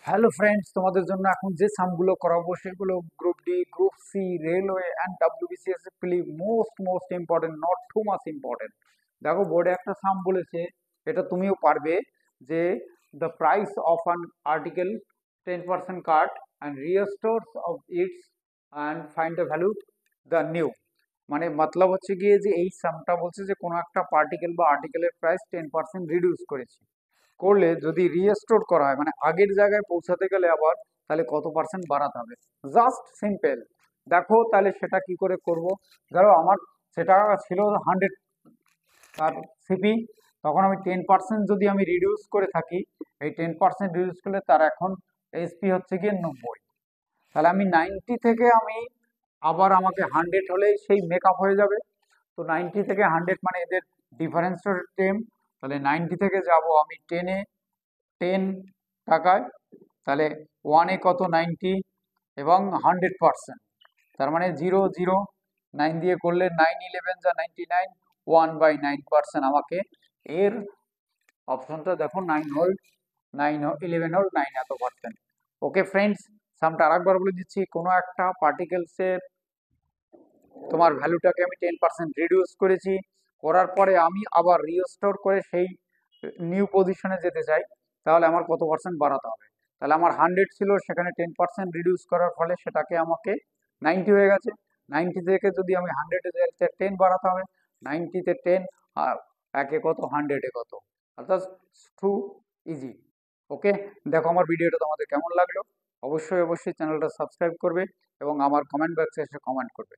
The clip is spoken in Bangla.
হ্যালো ফ্রেন্ডস, তোমাদের জন্য এখন যে সামগুলো করাবো সেগুলো group D, group C, railway and WBCS most important, not too much important. দেখো, বোর্ডে একটা সাম বলেছে, এটা তুমিও পারবে, যে the price of an article 10% cut and restores of its and find the value the new. মানে মতলব হচ্ছে গিয়ে যে এই সামটা বলছে যে কোনো একটা পার্টিকেল বা আর্টিকেলের প্রাইস 10% রিডিউস করেছে, করলে যদি রিস্টোর করা হয় মানে আগের জায়গায় পৌঁছাতে গেলে আবার তাহলে কত পার্সেন্ট বাড়াতে হবে। Just simple. দেখো তাহলে সেটা কি করে করব। ধরো আমার সেটা ছিল 100 তার সিপি, তখন আমি 10% যদি আমি রিডিউস করে থাকি, এই 10% রিডিউস করলে তার এখন এসপি হচ্ছে গিয়ে 90। তাহলে আমি 90 থেকে আমি আবার আমাকে 100 হলেই সেই মেকআপ হয়ে যাবে। তো 90 থেকে 100 মানে এদের ডিফারেন্সটা 10। তাহলে 90 থেকে যাব আমি 10-এ, 10 টাকায়। তাহলে ওয়ানে কত, 90 এবং 100%, তার মানে 0, 0, 9 দিয়ে করলে 9, 11 যা 99, 1/9% আমাকে এর অপশনটা দেখো 9 হল, 9 11 হল 9 এত পার্সেন্ট। ওকে ফ্রেন্ডস, সামটা আরেকবার বলে দিচ্ছি। কোনো একটা পার্টিকেলসের তোমার ভ্যালুটাকে আমি 10% রিডিউস করেছি, করার পরে আমি আবার রিস্টোর করে সেই নিউ পজিশনে যেতে চাই, তাহলে আমার কত পার্সেন্ট বাড়াতে হবে। তাহলে আমার 100 ছিল, সেখানে 10% রিডিউস করার ফলে সেটাকে আমাকে 90 হয়ে গেছে। 90 থেকে যদি আমি 100-এ যাই, 10 বাড়াতে হবে। 90-তে 10 আর একে কত, 100-এ কত, অর্থাৎ টু ইজি। ওকে, দেখো আমার ভিডিওটা তোমাদের কেমন লাগলো। অবশ্যই অবশ্যই চ্যানেলটা সাবস্ক্রাইব করবে এবং আমার কমেন্ট বক্সে এসে কমেন্ট করবে।